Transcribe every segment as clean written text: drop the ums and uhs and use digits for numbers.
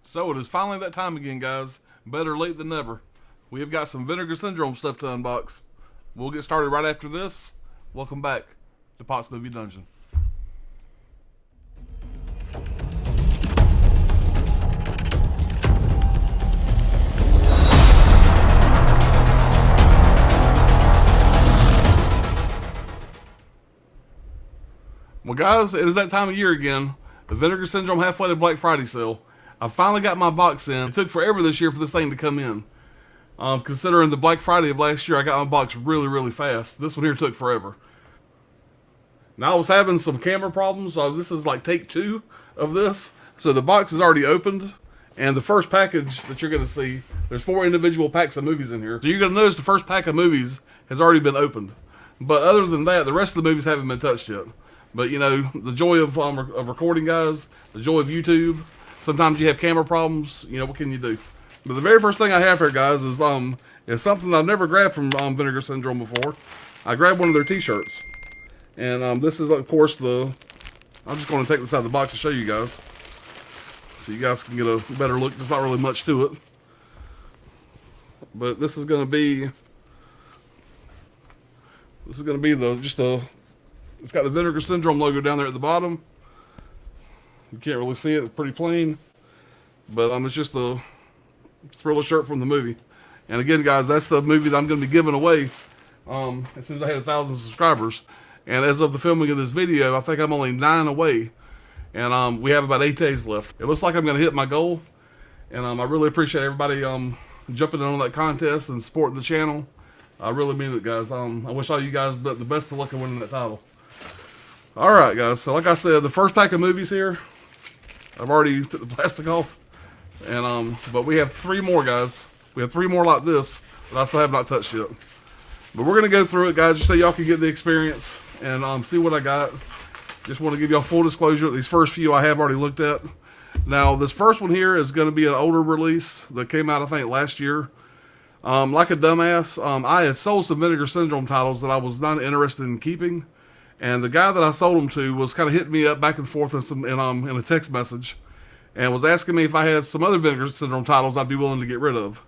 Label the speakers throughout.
Speaker 1: So it is finally that time again, guys. Better late than never. We have got some Vinegar Syndrome stuff to unbox. We'll get started right after this. Welcome back to Pot's Movie Dungeon. Well, guys, it is that time of year again. The Vinegar Syndrome Half-Weighted Black Friday sale. I finally got my box in. It took forever this year for this thing to come in. Considering the Black Friday of last year, I got my box really, really fast. This one here took forever. Now, I was having some camera problems. This is like take 2 of this. So the box is already opened. And the first package that you're going to see, there's 4 individual packs of movies in here. So you're going to notice the first pack of movies has already been opened. But other than that, the rest of the movies haven't been touched yet. But, you know, the joy of recording, guys, the joy of YouTube. Sometimes you have camera problems. You know, what can you do? But the very first thing I have here, guys, is something I've never grabbed from Vinegar Syndrome before. I grabbed one of their t-shirts. And this is, of course, I'm just going to take this out of the box to show you guys. So you guys can get a better look. There's not really much to it. But this is going to be... It's got the Vinegar Syndrome logo down there at the bottom. You can't really see it. It's pretty plain. But it's just a thriller shirt from the movie. And again, guys, that's the movie that I'm going to be giving away as soon as I had 1,000 subscribers. And as of the filming of this video, I think I'm only 9 away. And we have about 8 days left. It looks like I'm going to hit my goal. And I really appreciate everybody jumping in on that contest and supporting the channel. I really mean it, guys. I wish all you guys the best of luck in winning that title. Alright, guys, so like I said, the first pack of movies here, I've already took the plastic off, and but we have 3 more, guys. We have 3 more like this that I still have not touched yet. But we're going to go through it, guys, just so y'all can get the experience and see what I got. Just want to give y'all full disclosure. These first few I have already looked at. Now, this first one here is going to be an older release that came out, I think, last year. Like a dumbass, I had sold some Vinegar Syndrome titles that I was not interested in keeping. And the guy that I sold them to was kind of hitting me up back and forth in a text message and was asking me if I had some other Vinegar Syndrome titles I'd be willing to get rid of.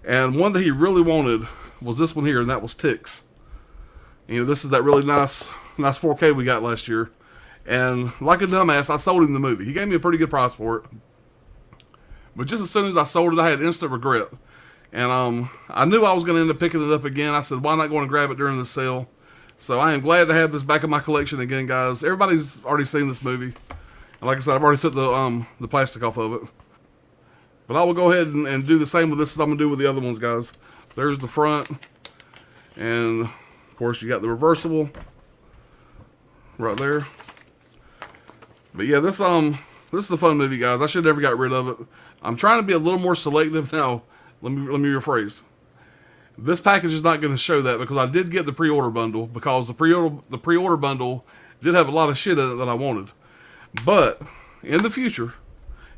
Speaker 1: And one that he really wanted was this one here, and that was Ticks. You know, this is that really nice 4K we got last year. And like a dumbass, I sold him the movie. He gave me a pretty good price for it. But just as soon as I sold it, I had instant regret. And I knew I was going to end up picking it up again. I said, why not go and grab it during the sale? So I am glad to have this back in my collection again, guys. Everybody's already seen this movie. And like I said, I've already took the plastic off of it. But I will go ahead and do the same with this as I'm going to do with the other ones, guys. There's the front. And, of course, you got the reversible right there. But yeah, this is a fun movie, guys. I should have never got rid of it. I'm trying to be a little more selective now. Let me rephrase. This package is not going to show that because I did get the pre-order bundle because the pre-order bundle did have a lot of shit in it that I wanted. But in the future,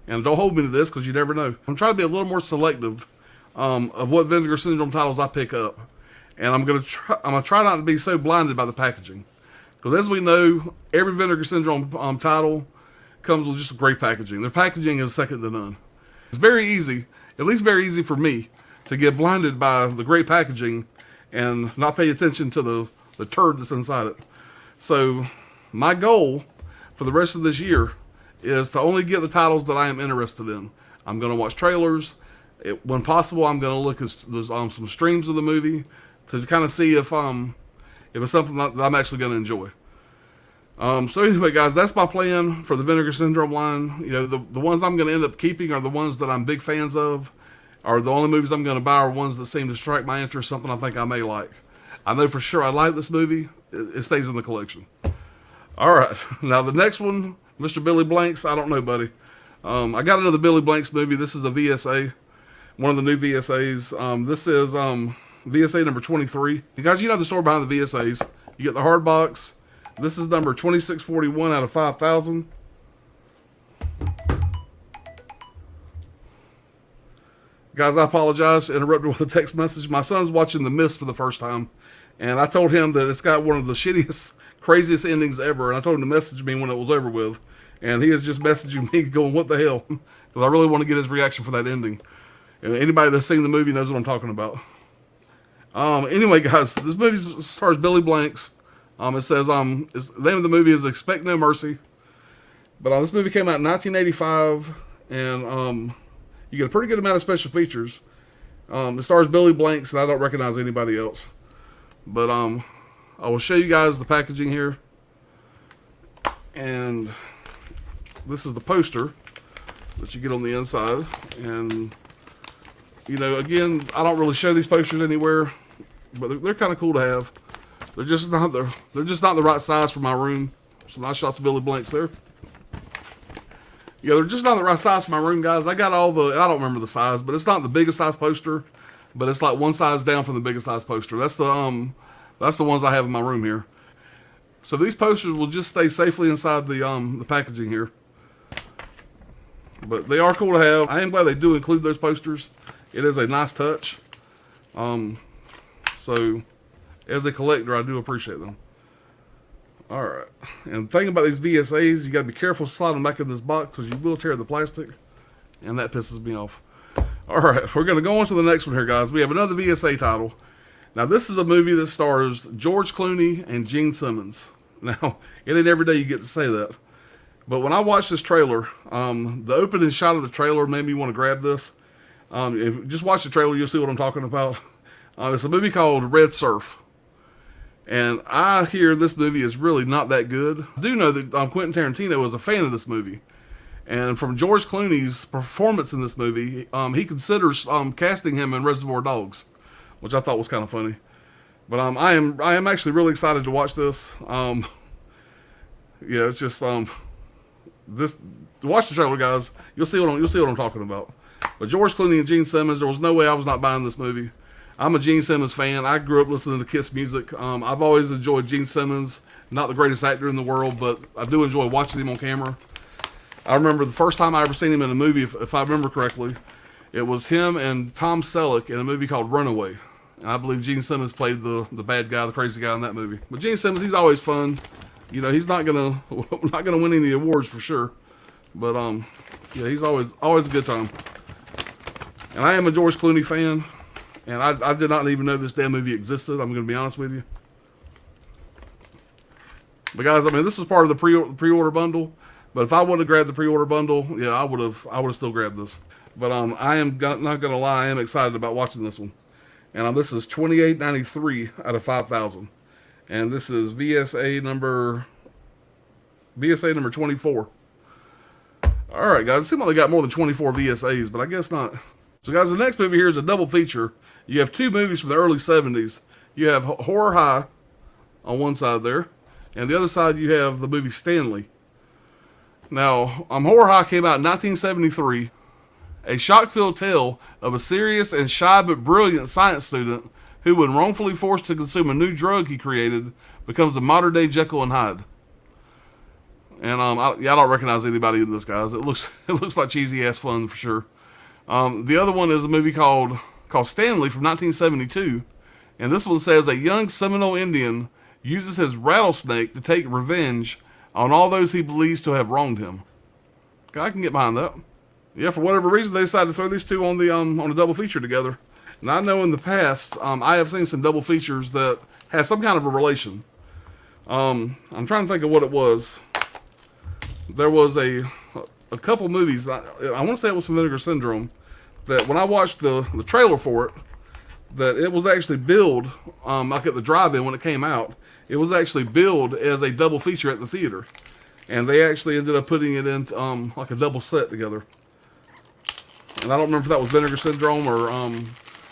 Speaker 1: and don't hold me to this because you never know, I'm trying to be a little more selective of what Vinegar Syndrome titles I pick up, and I'm gonna try not to be so blinded by the packaging because as we know, every Vinegar Syndrome title comes with just great packaging. Their packaging is second to none. It's very easy, at least very easy for me, to get blinded by the great packaging and not pay attention to the turd that's inside it. So my goal for the rest of this year is to only get the titles that I am interested in. I'm going to watch trailers. When possible, I'm going to look at some streams of the movie to kind of see if it's something that I'm actually going to enjoy. So anyway, guys, that's my plan for the Vinegar Syndrome line. You know, the ones I'm going to end up keeping are the ones that I'm big fans of. Or the only movies I'm going to buy are ones that seem to strike my interest, something I think I may like. I know for sure I like this movie. It stays in the collection. All right. Now, the next one, Mr. Billy Blanks, I don't know, buddy. I got another Billy Blanks movie. This is a VSA, one of the new VSAs. This is VSA number 23. You guys, you know the story behind the VSAs. You get the hard box. This is number 2641 out of 5,000. Guys, I apologize. Interrupted with a text message. My son's watching The Mist for the first time. And I told him that it's got one of the shittiest, craziest endings ever. And I told him to message me when it was over with. And he is just messaging me going, what the hell? because I really want to get his reaction for that ending. And anybody that's seen the movie knows what I'm talking about. Anyway, guys, this movie stars Billy Blanks. It says the name of the movie is Expect No Mercy. But this movie came out in 1985, and you get a pretty good amount of special features. It stars Billy Blanks, and I don't recognize anybody else. But I will show you guys the packaging here. And this is the poster that you get on the inside. And, you know, again, I don't really show these posters anywhere, but they're kind of cool to have. They're just not the right size for my room. Some nice shots of Billy Blanks there. Yeah, they're just not the right size for my room, guys. I got I don't remember the size, but it's not the biggest size poster, but it's like one size down from the biggest size poster. That's the ones I have in my room here. So these posters will just stay safely inside the packaging here. But they are cool to have. I am glad they do include those posters. It is a nice touch. So as a collector, I do appreciate them. Alright, and the thing about these VSAs, you got to be careful sliding them back in this box because you will tear the plastic, and that pisses me off. Alright, we're going to go on to the next one here, guys. We have another VSA title. Now, this is a movie that stars George Clooney and Gene Simmons. Now, it ain't every day you get to say that. But when I watched this trailer, the opening shot of the trailer made me want to grab this. If you just watch the trailer, you'll see what I'm talking about. It's a movie called Red Surf. And I hear this movie is really not that good. I do know that Quentin Tarantino was a fan of this movie. And from George Clooney's performance in this movie, he considers casting him in Reservoir Dogs, which I thought was kind of funny. But I am actually really excited to watch this. Yeah, it's just this. Watch the trailer, guys. You'll see what I'm talking about. But George Clooney and Gene Simmons, there was no way I was not buying this movie. I'm a Gene Simmons fan. I grew up listening to Kiss music. I've always enjoyed Gene Simmons. Not the greatest actor in the world, but I do enjoy watching him on camera. I remember the first time I ever seen him in a movie, if I remember correctly, it was him and Tom Selleck in a movie called Runaway. And I believe Gene Simmons played the bad guy, the crazy guy in that movie. But Gene Simmons, he's always fun. You know, he's not gonna win any awards for sure. But yeah, he's always a good time. And I am a George Clooney fan. And I did not even know this damn movie existed. I'm going to be honest with you. But guys, I mean, this was part of the pre-order bundle. But if I wouldn't have grabbed the pre-order bundle, yeah, I would have still grabbed this. But I am not going to lie, I am excited about watching this one. And this is $28.93 out of 5,000. And this is VSA number 24. All right, guys. It seems like they got more than 24 VSAs, but I guess not. So, guys, the next movie here is a double feature. You have two movies from the early 70s. You have Horror High on one side there, and the other side you have the movie Stanley. Now, Horror High came out in 1973. A shock-filled tale of a serious and shy but brilliant science student who, when wrongfully forced to consume a new drug he created, becomes a modern-day Jekyll and Hyde. And I don't recognize anybody in this, guys. It looks like cheesy-ass fun for sure. The other one is a movie called Stanley from 1972, and this one says a young Seminole Indian uses his rattlesnake to take revenge on all those he believes to have wronged him. Okay, I can get behind that. Yeah, for whatever reason, they decided to throw these two on a double feature together. And I know in the past, I have seen some double features that has some kind of a relation. I'm trying to think of what it was. There was a couple movies, I want to say it was from Vinegar Syndrome, that when I watched the trailer for it, that it was actually billed, like at the drive-in when it came out, it was actually billed as a double feature at the theater. And they actually ended up putting it in like a double set together. And I don't remember if that was Vinegar Syndrome or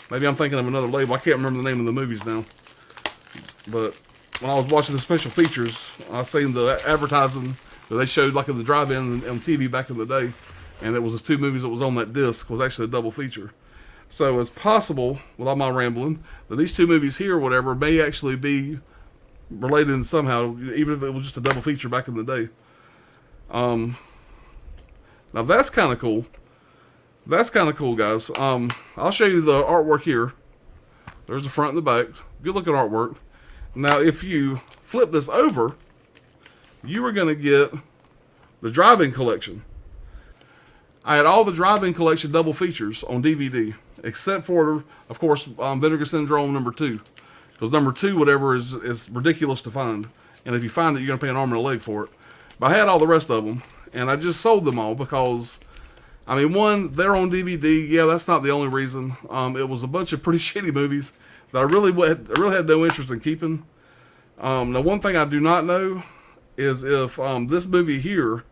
Speaker 1: maybe I'm thinking of another label. I can't remember the name of the movies now. But when I was watching the special features, I seen the advertising that they showed like in the drive-in on TV back in the day. And it was the two movies that was on that disc was actually a double feature. So it's possible, with all my rambling, that these two movies here or whatever may actually be related somehow, even if it was just a double feature back in the day. Now that's kind of cool. That's kind of cool, guys. I'll show you the artwork here. There's the front and the back. Good looking artwork. Now, if you flip this over, you are going to get the drive-in collection. I had all the Drive-In Collection double features on DVD, except for, of course, Vinegar Syndrome #2. Because #2, whatever, is ridiculous to find. And if you find it, you're going to pay an arm and a leg for it. But I had all the rest of them, and I just sold them all because, I mean, one, they're on DVD. Yeah, that's not the only reason. It was a bunch of pretty shitty movies that I really had no interest in keeping. Now, one thing I do not know is if this movie here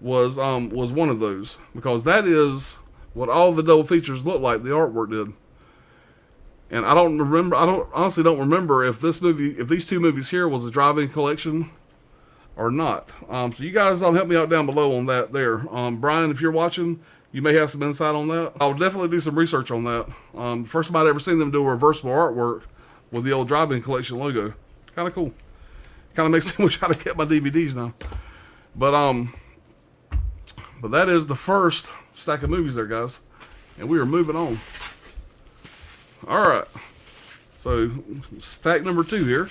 Speaker 1: was one of those, because that is what all the double features look like. The artwork did, and I honestly don't remember if these two movies here was a drive-in collection or not. So you guys help me out down below on that there. Brian, if you're watching, you may have some insight on that. I'll definitely do some research on that. First time I'd ever seen them do a reversible artwork with the old drive-in collection logo. Kind of cool. Kind of makes me wish I'd have kept my DVDs now. But that is the first stack of movies there, guys. And we are moving on. Alright. So, stack #2 here.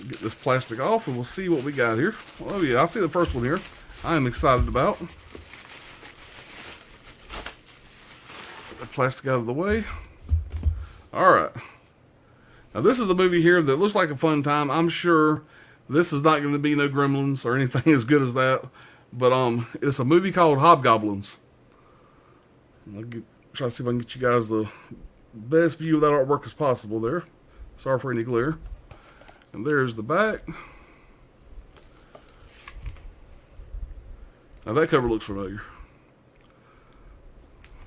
Speaker 1: Get this plastic off and we'll see what we got here. Oh yeah, I see the first one here. I am excited about. Get the plastic out of the way. Alright. Now this is the movie here that looks like a fun time. I'm sure this is not going to be no Gremlins or anything as good as that. But it's a movie called Hobgoblins. I'll try to see if I can get you guys the best view of that artwork as possible there. Sorry for any glare. And there's the back. Now that cover looks familiar.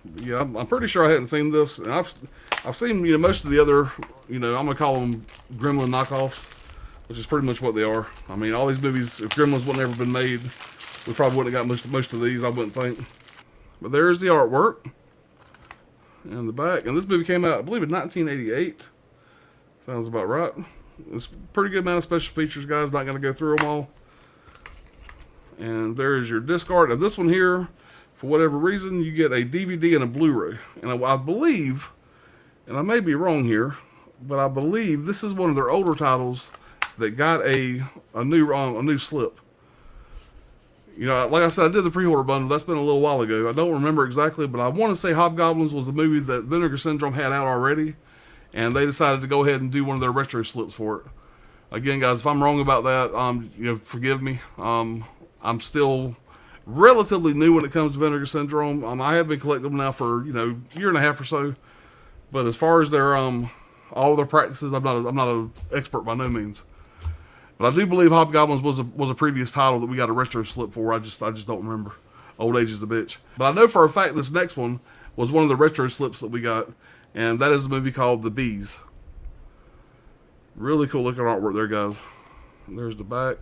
Speaker 1: But yeah, I'm pretty sure I hadn't seen this. And I've seen most of the other, I'm gonna call them Gremlin knockoffs, which is pretty much what they are. I mean, all these movies, if Gremlins wouldn't ever been made, we probably wouldn't have got most of these, I wouldn't think. But there's the artwork and the back. And this movie came out, I believe, in 1988. Sounds about right. It's a pretty good amount of special features, guys. Not going to go through them all. And there's your disc art. And this one here, for whatever reason, you get a DVD and a Blu-ray. And I believe, and I may be wrong here, but I believe this is one of their older titles that got a new slip. Like I said, I did the pre-order bundle. That's been a little while ago. I don't remember exactly, but I want to say Hobgoblins was the movie that Vinegar Syndrome had out already, and they decided to go ahead and do one of their retro slips for it. Again, guys, if I'm wrong about that, forgive me. I'm still relatively new when it comes to Vinegar Syndrome. I have been collecting them now for year and a half or so, but as far as their all their practices, I'm not an expert by no means. But I do believe Hobgoblins was a previous title that we got a retro slip for. I just don't remember. Old age is a bitch. But I know for a fact this next one was one of the retro slips that we got, and that is a movie called The Bees. Really cool looking artwork there, guys. And there's the back.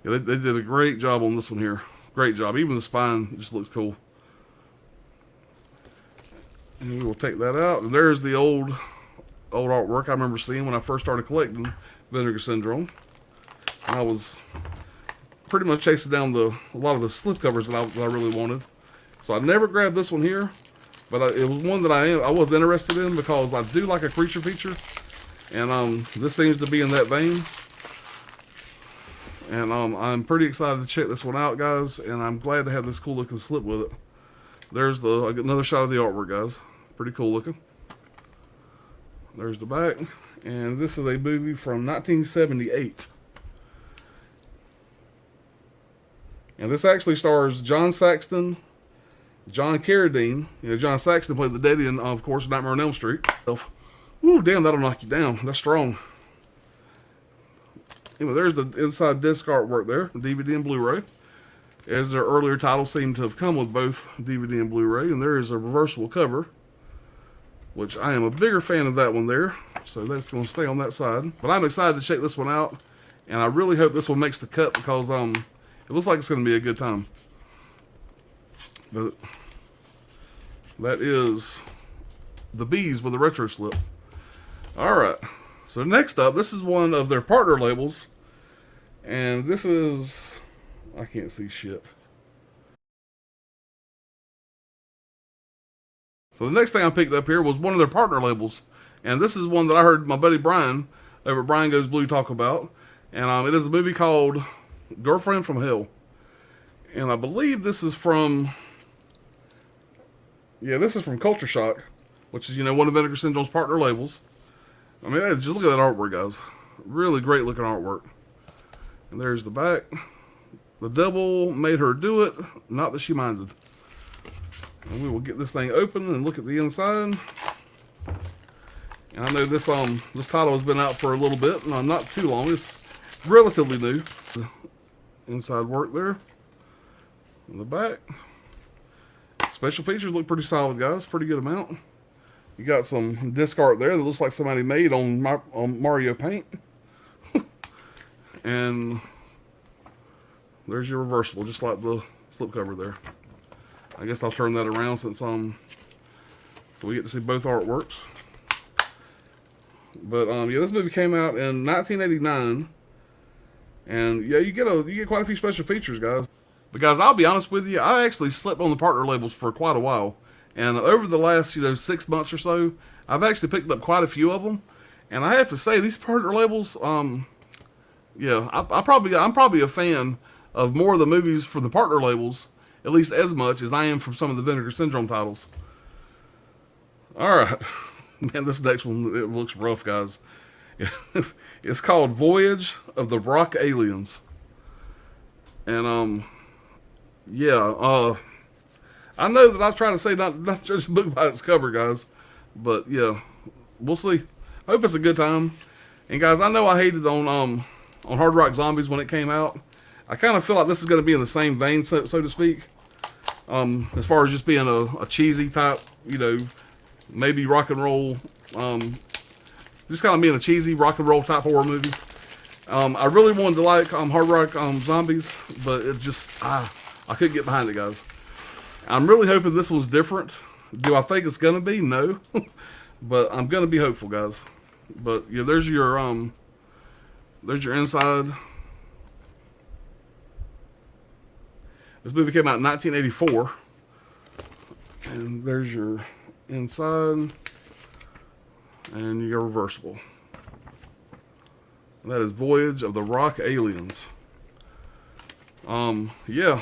Speaker 1: Yeah, they did a great job on this one here. Great job. Even the spine just looks cool. And we will take that out. And there's the old artwork I remember seeing when I first started collecting Vinegar Syndrome. And I was pretty much chasing down a lot of the slip covers that I really wanted. So I never grabbed this one here, but it was one that I was interested in because I do like a creature feature, and this seems to be in that vein. And I'm pretty excited to check this one out, guys, and I'm glad to have this cool looking slip with it. There's another shot of the artwork, guys. Pretty cool looking. There's the back. And this is a movie from 1978. And this actually stars John Saxon, John Carradine. John Saxon played the daddy in, of course, Nightmare on Elm Street. Ooh, damn, that'll knock you down. That's strong. Anyway, there's the inside disc artwork there, DVD and Blu-ray. As their earlier titles seem to have come with both DVD and Blu-ray. And there is a reversible cover, which I am a bigger fan of that one there. So that's going to stay on that side. But I'm excited to check this one out. And I really hope this one makes the cut because it looks like it's going to be a good time. But that is The Bees with a retro slip. Alright. So next up, this is one of their partner labels. And this is... I can't see shit. So the next thing I picked up here was one of their partner labels. And this is one that I heard my buddy Brian over at Brian Goes Blue talk about. And it is a movie called Girlfriend from Hell. And I believe this is from, yeah, this is from Culture Shock, which is, one of Vinegar Syndrome's partner labels. I mean, just look at that artwork, guys. Really great looking artwork. And there's the back. The devil made her do it, not that she minded. And we will get this thing open and look at the inside. And I know this title has been out for a little bit, not too long. It's relatively new. Inside work there. In the back. Special features look pretty solid, guys. Pretty good amount. You got some disc art there that looks like somebody made on Mario Paint. And there's your reversible, just like the slipcover there. I guess I'll turn that around since so we get to see both artworks. But yeah, this movie came out in 1989, and yeah, you get quite a few special features, guys. But guys, I'll be honest with you, I actually slept on the partner labels for quite a while. And over the last, 6 months or so, I've actually picked up quite a few of them. And I have to say, these partner labels, yeah, I'm probably a fan of more of the movies from the partner labels, at least as much as I am from some of the Vinegar Syndrome titles. All right. Man, this next one, it looks rough, guys. It's called Voyage of the Rock Aliens. And, yeah, I know that I was trying to say not judge the book by its cover, guys. But, yeah, we'll see. I hope it's a good time. And, guys, I know I hated on Hard Rock Zombies when it came out. I kind of feel like this is going to be in the same vein, so to speak. As far as just being a cheesy type, maybe rock and roll. Just kind of being a cheesy rock and roll type horror movie. I really wanted to like Hard Rock Zombies, but it just, I couldn't get behind it, guys. I'm really hoping this one's different. Do I think it's going to be? No. But I'm going to be hopeful, guys. But yeah, there's your inside. This movie came out in 1984. And there's your inside. And your reversible. And that is Voyage of the Rock Aliens. Yeah.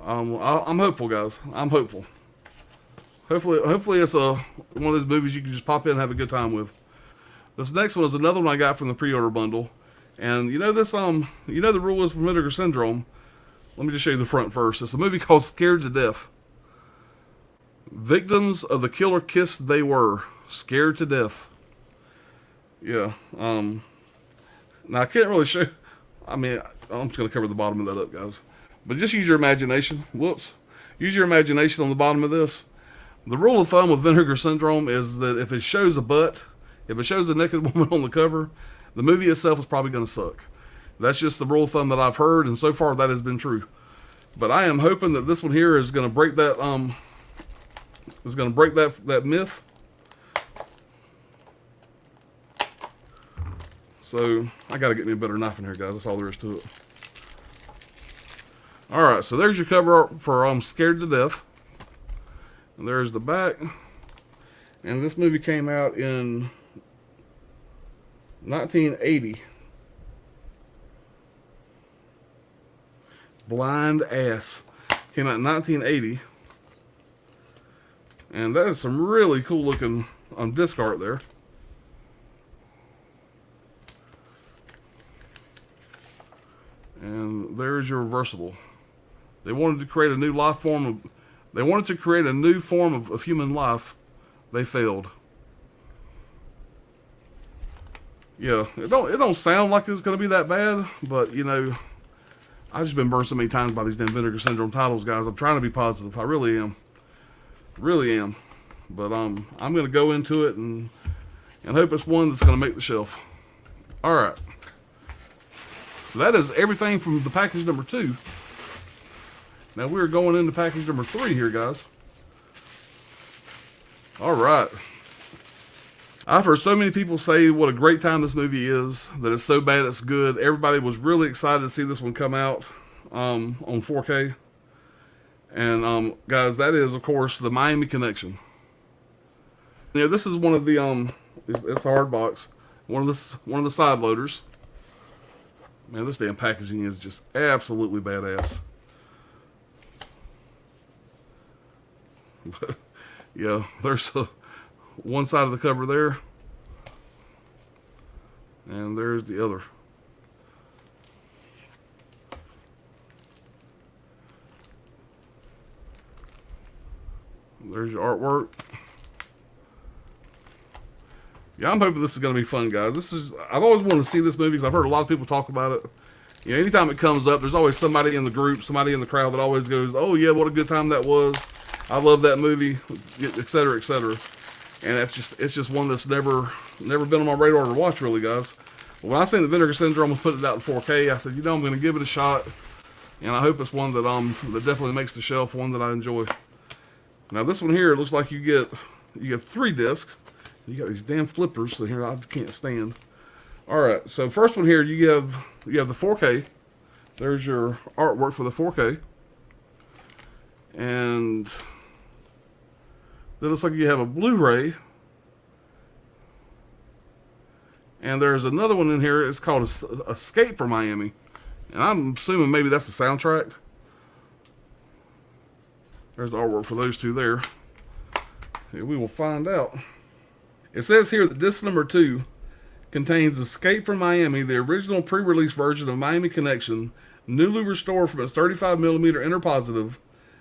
Speaker 1: I'm hopeful, guys. I'm hopeful. Hopefully it's one of those movies you can just pop in and have a good time with. This next one is another one I got from the pre-order bundle. And this, the rule is for Vinegar Syndrome. Let me just show you the front first. It's a movie called Scared to Death. Victims of the killer kiss they were. Scared to death. Yeah. Now I can't really show. I mean, I'm just going to cover the bottom of that up, guys. But just use your imagination. Whoops. Use your imagination on the bottom of this. The rule of thumb with Vinegar Syndrome is that if it shows a butt, if it shows a naked woman on the cover, the movie itself is probably going to suck. That's just the rule of thumb that I've heard, and so far that has been true. But I am hoping that this one here is going to break that that myth. So I got to get me a better knife in here, guys. That's all there is to it. All right, so there's your cover art for Scared to Death. And there's the back. And this movie came out in 1980. Blind Ass. Came out in 1980. And that is some really cool looking disc art there. And there's your reversible. They wanted to create a new life form they wanted to create a new form of human life. They failed. Yeah, it don't sound like it's gonna be that bad, but I've just been burned so many times by these damn Vinegar Syndrome titles, guys. I'm trying to be positive. I really am. Really am. But I'm gonna go into it and hope it's one that's gonna make the shelf. Alright. So that is everything from the package number 2. Now we're going into package number 3 here, guys. Alright. I've heard so many people say what a great time this movie is, that it's so bad it's good. Everybody was really excited to see this one come out on 4K. And guys, that is, of course, the Miami Connection. This is one of the it's a hard box. One of the side loaders. Man, this damn packaging is just absolutely badass. But, yeah, there's one side of the cover there. And there's the other. There's your artwork. Yeah, I'm hoping this is going to be fun, guys. I've always wanted to see this movie because I've heard a lot of people talk about it. You know, anytime it comes up, there's always somebody in the group, somebody in the crowd that always goes, "Oh yeah, what a good time that was. I love that movie," etc., etc. And it's just one that's never been on my radar to watch, really, guys. When I seen that Vinegar Syndrome was putting it out in 4K, I said, I'm going to give it a shot, and I hope it's one that that definitely makes the shelf, one that I enjoy. Now this one here, it looks like you get 3 discs. You got these damn flippers, so here I can't stand. All right, so first one here, you have the 4K. There's your artwork for the 4K, and then it looks like you have a Blu-ray. And there's another one in here. It's called Escape from Miami. And I'm assuming maybe that's the soundtrack. There's the artwork for those two there. Here we will find out. It says here that disc number 2 contains Escape from Miami, the original pre-release version of Miami Connection, newly restored from its 35mm interpositive,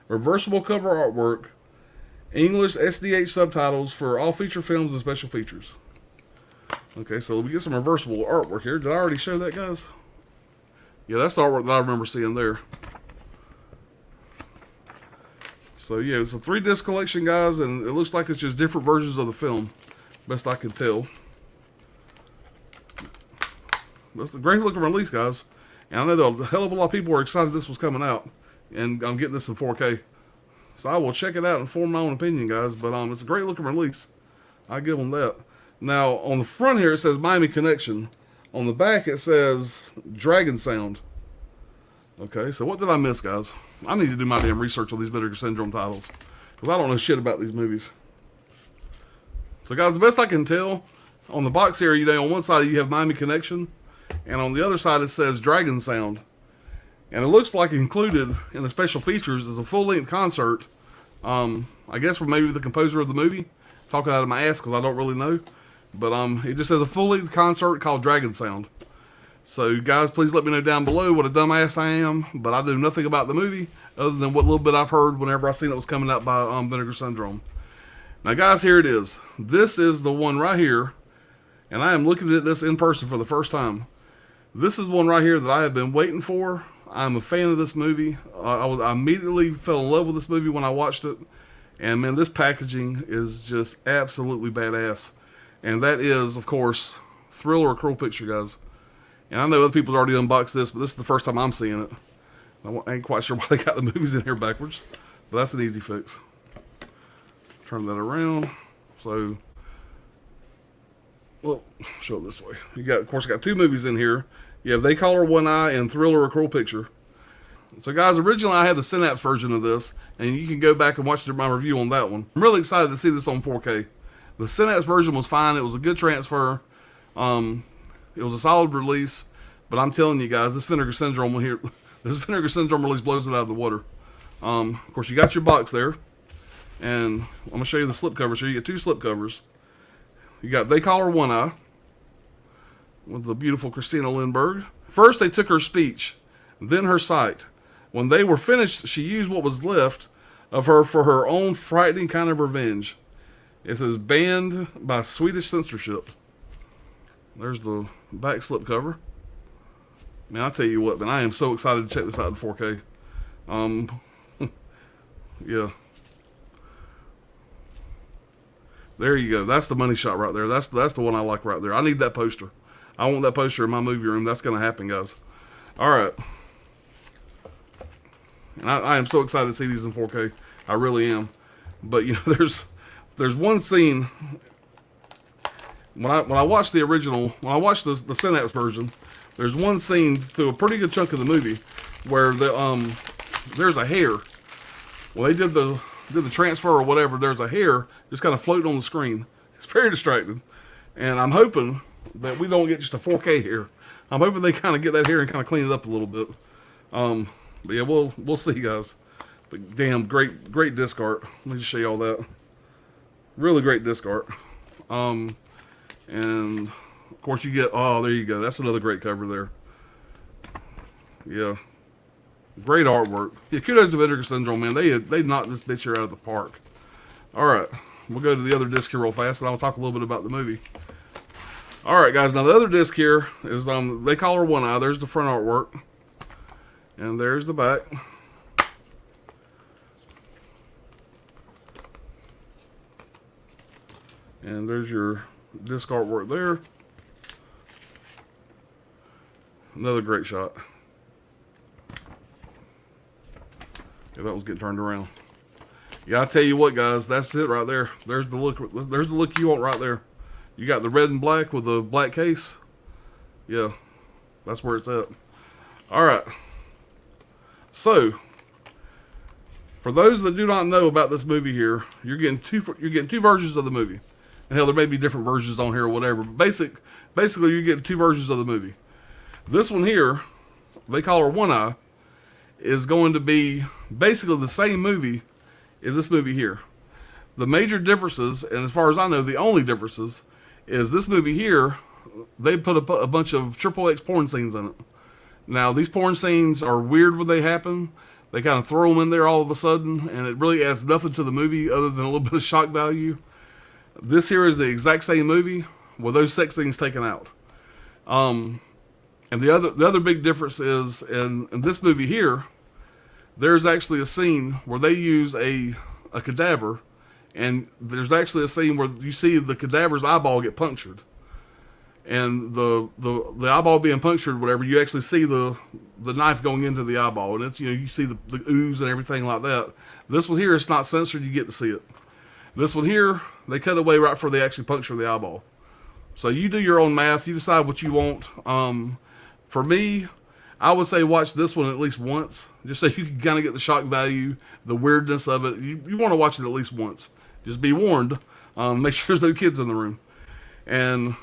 Speaker 1: reversible cover artwork, English SDH subtitles for all feature films and special features. Okay, so we get some reversible artwork here. Did I already show that, guys? Yeah, that's the artwork that I remember seeing there. So yeah, it's a 3-disc collection, guys, and it looks like it's just different versions of the film, best I can tell. That's a great looking release, guys. And I know that a hell of a lot of people were excited this was coming out, and I'm getting this in 4K. So I will check it out and form my own opinion, guys. But it's a great looking release. I give them that. Now, on the front here, it says Miami Connection. On the back, it says Dragon Sound. Okay, so what did I miss, guys? I need to do my damn research on these Vinegar Syndrome titles, because I don't know shit about these movies. So, guys, the best I can tell, on the box here, on one side you have Miami Connection, and on the other side it says Dragon Sound. And it looks like included in the special features is a full-length concert, I guess from maybe the composer of the movie. I'm talking out of my ass because I don't really know. But it just says a full-length concert called Dragon Sound. So, guys, please let me know down below what a dumbass I am. But I know nothing about the movie other than what little bit I've heard whenever I seen it was coming out by Vinegar Syndrome. Now, guys, here it is. This is the one right here. And I am looking at this in person for the first time. This is one right here that I have been waiting for. I'm a fan of this movie. I immediately fell in love with this movie when I watched it. And, man, this packaging is just absolutely badass. And that is, of course, Thriller: A Cruel Picture, guys. And I know other people's already unboxed this, but this is the first time I'm seeing it. I ain't quite sure why they got the movies in here backwards, but that's an easy fix. Turn that around. So, well, show it this way. Of course, got 2 movies in here. You have They Call Her One Eye and Thriller: A Cruel Picture. So, guys, originally I had the Synapse version of this, and you can go back and watch my review on that one. I'm really excited to see this on 4K. The Synapse version was fine. It was a good transfer. It was a solid release. But I'm telling you guys, this Vinegar Syndrome release blows it out of the water. Of course, you got your box there. And I'm going to show you the slipcovers here. You get 2 slipcovers. You got They Call Her One Eye with the beautiful Christina Lindbergh. First, they took her speech, then her sight. When they were finished, she used what was left of her for her own frightening kind of revenge. It says, banned by Swedish censorship. There's the back slipcover. Man, I tell you what, man, I am so excited to check this out in 4K. Yeah. There you go. That's the money shot right there. That's the one I like right there. I need that poster. I want that poster in my movie room. That's going to happen, guys. All right. And I am so excited to see these in 4K. I really am. But, there's one scene when I watched the original, when I watched the Synapse version, there's one scene through a pretty good chunk of the movie where there's a hair. Well, they did the transfer or whatever. There's a hair just kind of floating on the screen. It's very distracting, and I'm hoping that we don't get just a 4K here. I'm hoping they kind of get that here and kind of clean it up a little bit. But yeah, we'll see, guys. But damn, great disc art. Let me just show you all that. Really great disc art. And of course you get, oh, there you go. That's another great cover there. Yeah. Great artwork. Yeah, kudos to Vinegar Syndrome, man. They knocked this bitch here out of the park. All right. We'll go to the other disc here real fast, and I'll talk a little bit about the movie. All right, guys. Now, the other disc here is, they call her One Eye. There's the front artwork. And there's the back. And there's your disc artwork there. Another great shot. Yeah, that was getting turned around. Yeah, I tell you what, guys, that's it right there. There's the look. There's the look you want right there. You got the red and black with the black case. Yeah, that's where it's at. All right. So, for those that do not know about this movie here, you're getting two versions of the movie. And hell, there may be different versions on here or whatever. But basically, you're getting two versions of the movie. This one here, they call her One Eye, is going to be basically the same movie as this movie here. The major differences, and as far as I know, the only differences, is this movie here, they put a bunch of XXX porn scenes in it. Now, these porn scenes are weird when they happen. They kind of throw them in there all of a sudden, and it really adds nothing to the movie other than a little bit of shock value. This here is the exact same movie with those sex scenes taken out. And the other big difference is in this movie here, there's actually a scene where they use a cadaver, and there's actually a scene where you see the cadaver's eyeball get punctured. And the eyeball being punctured, whatever, you actually see the knife going into the eyeball, and it's, you see the ooze and everything like that. This one here, it's not censored, you get to see it. This one here, they cut away right before they actually puncture the eyeball. So you do your own math, you decide what you want. For me, I would say watch this one at least once, just so you can kind of get the shock value, the weirdness of it. You want to watch it at least once. Just be warned. Make sure there's no kids in the room. And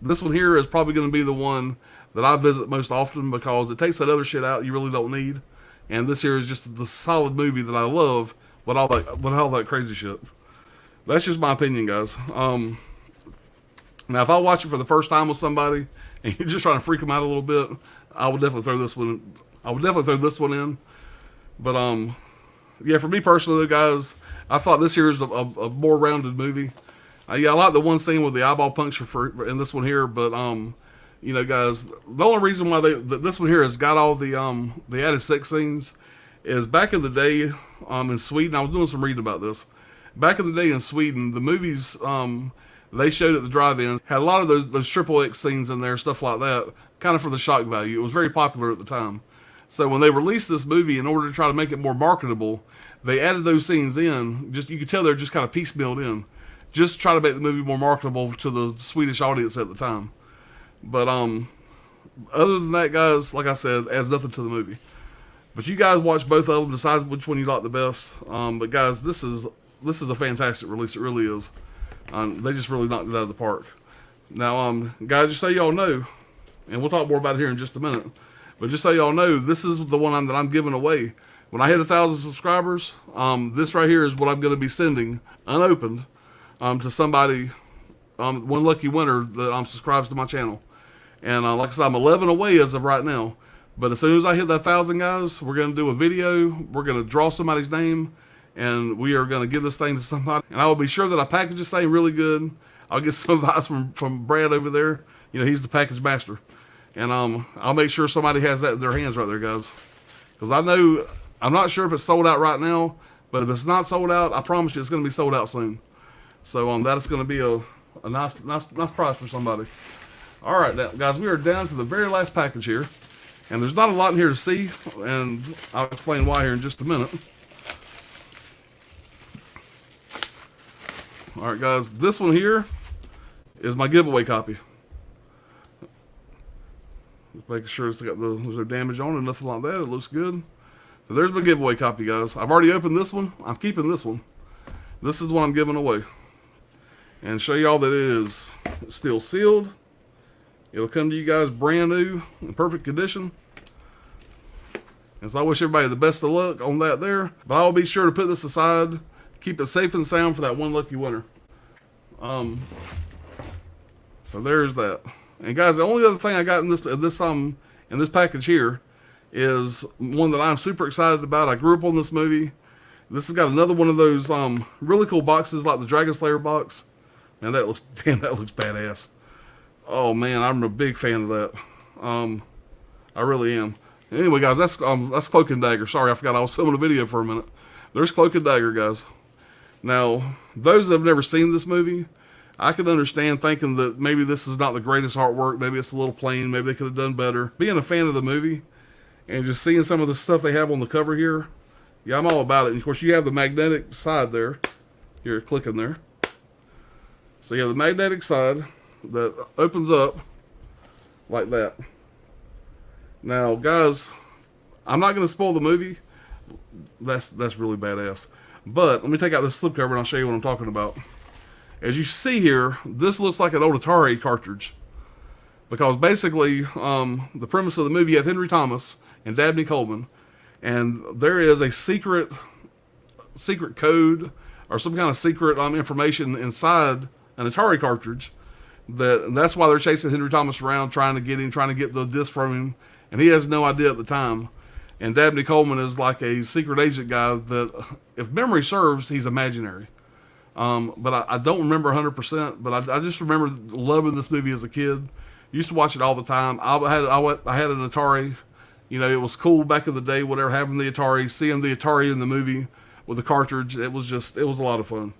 Speaker 1: this one here is probably going to be the one that I visit most often because it takes that other shit out you really don't need. And this here is just the solid movie that I love with all that crazy shit. That's just my opinion, guys. Now, if I watch it for the first time with somebody and you're just trying to freak them out a little bit, I would definitely throw this one. I would definitely throw this one in. But yeah, for me personally, though, guys, I thought this here is a more rounded movie. Yeah, I like the one scene with the eyeball puncture in this one here, but guys, the only reason why this one here has got all the added sex scenes is back in the day in Sweden. I was doing some reading about this. Back in the day in Sweden, the movies they showed at the drive-in had a lot of those XXX scenes in there, stuff like that, kind of for the shock value. It was very popular at the time. So when they released this movie, in order to try to make it more marketable, they added those scenes in. You could tell they're just kind of piecemealed in, just to try to make the movie more marketable to the Swedish audience at the time. But other than that, guys, like I said, adds nothing to the movie. But you guys watch both of them, decide which one you like the best. But guys, this is a fantastic release. It really is. They just really knocked it out of the park. Now, guys, just so y'all know, and we'll talk more about it here in just a minute, but just so y'all know, this is the one that I'm giving away. When I hit 1,000 subscribers, this right here is what I'm going to be sending unopened to somebody, one lucky winner that subscribes to my channel. And like I said, I'm 11 away as of right now. But as soon as I hit that 1,000, guys, we're going to do a video. We're going to draw somebody's name, and we are going to give this thing to somebody. And I will be sure that I package this thing really good. I'll get some advice from Brad over there. He's the package master. And I'll make sure somebody has that in their hands right there, guys. Because I'm not sure if it's sold out right now, but if it's not sold out, I promise you it's going to be sold out soon. So that is going to be a nice prize for somebody. All right, now, guys, we are down to the very last package here. And there's not a lot in here to see, and I'll explain why here in just a minute. All right, guys, this one here is my giveaway copy. Just making sure there's no damage on it, nothing like that. It looks good. So there's my giveaway copy, guys. I've already opened this one. I'm keeping this one. This is the one I'm giving away. And show y'all that it is still sealed. It'll come to you guys brand new, in perfect condition. And so I wish everybody the best of luck on that there. But I'll be sure to put this aside, keep it safe and sound for that one lucky winner. So there's that. And guys, the only other thing I got in this package here is one that I'm super excited about. I grew up on this movie. This has got another one of those really cool boxes like the Dragon Slayer box. Man, that looks badass. Oh man, I'm a big fan of that. I really am. Anyway, guys, that's Cloak and Dagger. Sorry, I forgot I was filming a video for a minute. There's Cloak and Dagger, guys. Now, those that have never seen this movie, I can understand thinking that maybe this is not the greatest artwork. Maybe it's a little plain. Maybe they could have done better. Being a fan of the movie and just seeing some of the stuff they have on the cover here, yeah, I'm all about it. And of course, you have the magnetic side there. You're clicking there. So you have the magnetic side that opens up like that. Now, guys, I'm not going to spoil the movie. That's really badass. But let me take out this slipcover and I'll show you what I'm talking about. As you see here, this looks like an old Atari cartridge. Because basically, the premise of the movie, you have Henry Thomas and Dabney Coleman. And there is a secret code or some kind of secret information inside an Atari cartridge. That's why they're chasing Henry Thomas around, trying to get the disc from him. And he has no idea at the time. And Dabney Coleman is like a secret agent guy that, if memory serves, he's imaginary. But I don't remember 100%, but I just remember loving this movie as a kid. Used to watch it all the time. I had an Atari. You know, it was cool back in the day, whatever, having the Atari, seeing the Atari in the movie with the cartridge. It was a lot of fun.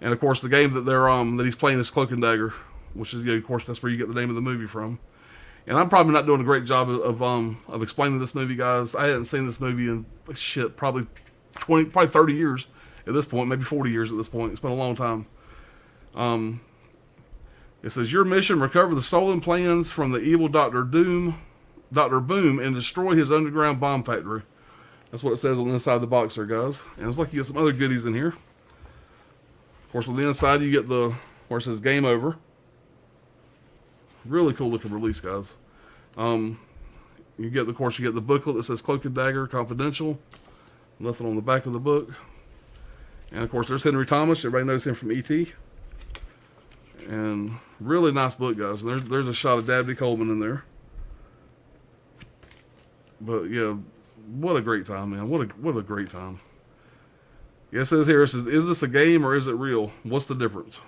Speaker 1: And of course, the game that he's playing is Cloak and Dagger, which is, of course, that's where you get the name of the movie from. And I'm probably not doing a great job of explaining this movie, guys. I hadn't seen this movie in probably 30 years at this point, maybe 40 years at this point. It's been a long time. It says, your mission, recover the stolen plans from the evil Dr. Boom, and destroy his underground bomb factory. That's what it says on the inside of the box there, guys. And it's like you get some other goodies in here. Of course, on the inside, you get where it says game over. Really cool looking release, guys. You get the booklet that says Cloak and Dagger Confidential. Nothing on the back of the book. And of course, there's Henry Thomas. Everybody knows him from E.T. And really nice book, guys. And there's a shot of Dabney Coleman in there. But yeah, what a great time, man. What a great time. Yeah, it says here, is this a game or is it real? What's the difference?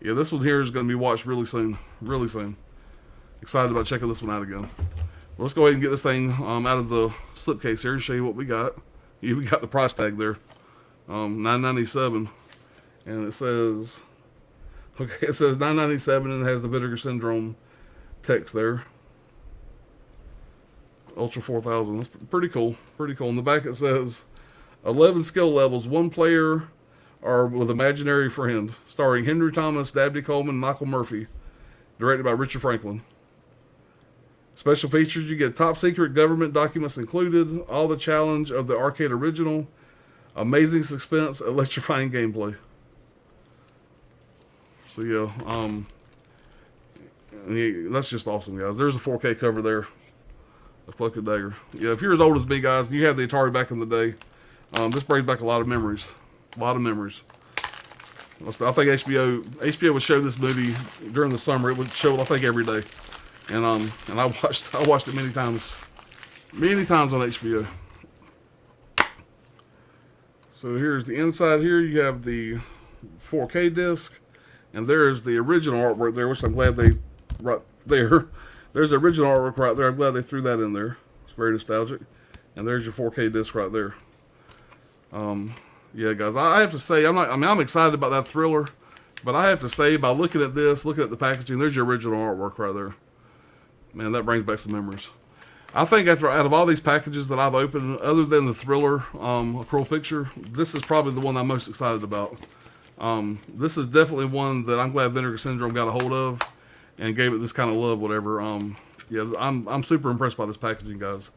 Speaker 1: Yeah, this one here is going to be watched really soon. Really soon. Excited about checking this one out again. Well, let's go ahead and get this thing out of the slipcase here and show you what we got. You even got the price tag there. $9.97. And it says $9.97 and it has the Vinegar Syndrome text there. Ultra 4000. That's pretty cool. Pretty cool. In the back it says 11 skill levels, 1 player or with imaginary friend, starring Henry Thomas, Dabney Coleman, Michael Murphy, directed by Richard Franklin. Special features, you get top secret government documents included, all the challenge of the arcade original, amazing suspense, electrifying gameplay. So yeah, that's just awesome, guys. There's a 4K cover there, the Cloak and Dagger. Yeah, if you're as old as me, guys, and you have the Atari back in the day, this brings back a lot of memories. A lot of memories. I think HBO would show this movie during the summer. It would show it, I think, every day. And I watched it many times on HBO. So here's the inside here. You have the 4K disc, and there's the original artwork there, which I'm glad right there. There's the original artwork right there. I'm glad they threw that in there. It's very nostalgic. And there's your 4K disc right there. Yeah, guys, I have to say, I'm excited about that Thriller, but I have to say, by looking at the packaging, there's your original artwork right there. Man, that brings back some memories. I think out of all these packages that I've opened, other than the Thriller, A Cruel Picture, this is probably the one I'm most excited about. This is definitely one that I'm glad Vinegar Syndrome got a hold of and gave it this kind of love, whatever. Yeah, I'm super impressed by this packaging, guys.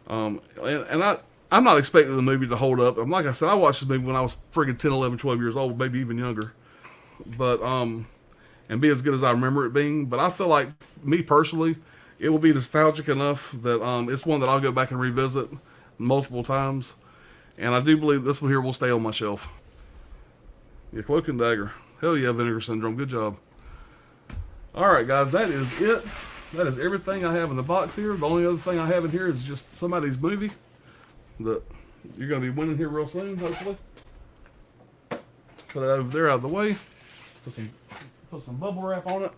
Speaker 1: I'm not expecting the movie to hold up. Like I said, I watched this movie when I was friggin' 10, 11, 12 years old, maybe even younger. But and be as good as I remember it being. But I feel like, me personally, it will be nostalgic enough that it's one that I'll go back and revisit multiple times. And I do believe this one here will stay on my shelf. Yeah, Cloak and Dagger. Hell yeah, Vinegar Syndrome. Good job. Alright, guys, that is it. That is everything I have in the box here. The only other thing I have in here is just somebody's movie that you're going to be winning here real soon, hopefully. Put that over there out of the way. Put some bubble wrap on it.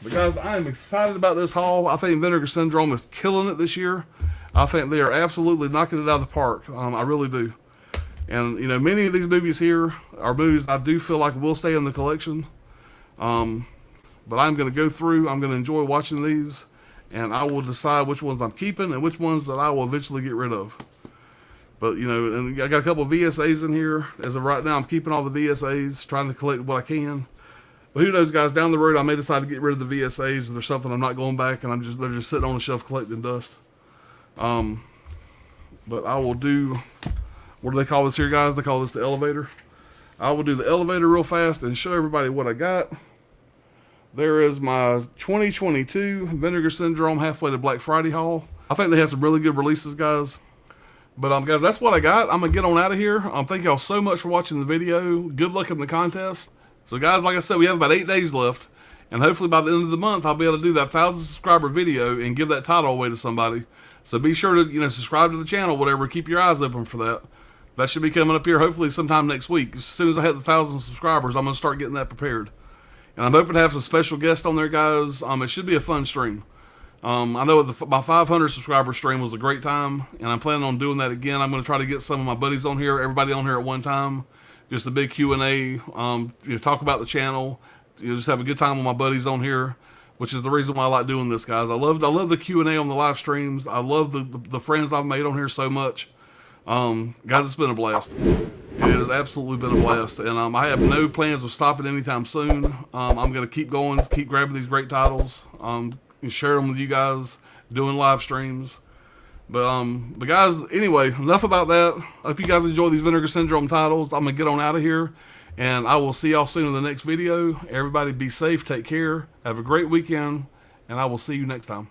Speaker 1: But guys, I am excited about this haul. I think Vinegar Syndrome is killing it this year. I think they are absolutely knocking it out of the park. I really do. And, you know, many of these movies here are movies I do feel like will stay in the collection. But I'm going to go through, I'm going to enjoy watching these, and I will decide which ones I'm keeping and which ones that I will eventually get rid of. But, you know, and I got a couple of VSAs in here. As of right now, I'm keeping all the VSAs, trying to collect what I can. But who knows, guys, down the road, I may decide to get rid of the VSAs if there's something I'm not going back, and they're just sitting on the shelf collecting dust. But I will do, what do they call this here, guys? They call this the elevator. I will do the elevator real fast and show everybody what I got. There is my 2022 Vinegar Syndrome Halfway to Black Friday haul. I think they have some really good releases, guys. But guys, that's what I got. I'm going to get on out of here. Thank y'all so much for watching the video. Good luck in the contest. So guys, like I said, we have about 8 days left. And hopefully by the end of the month, I'll be able to do that 1,000 subscriber video and give that title away to somebody. So be sure to, you know, subscribe to the channel, whatever. Keep your eyes open for that. That should be coming up here hopefully sometime next week. As soon as I hit the 1,000 subscribers, I'm going to start getting that prepared. And I'm hoping to have some special guests on there, guys. It should be a fun stream. I know my 500 subscriber stream was a great time, and I'm planning on doing that again. I'm going to try to get some of my buddies on here, everybody on here at one time. Just a big Q&A, you know, talk about the channel. You know, just have a good time with my buddies on here, which is the reason why I like doing this, guys. I love the Q&A on the live streams. I love the friends I've made on here so much. Guys, it's been a blast. It has absolutely been a blast, and I have no plans of stopping anytime soon. I'm going to keep going, keep grabbing these great titles, and share them with you guys, doing live streams. But guys, anyway, enough about that. I hope you guys enjoy these Vinegar Syndrome titles. I'm going to get on out of here, and I will see y'all soon in the next video. Everybody be safe, take care, have a great weekend, and I will see you next time.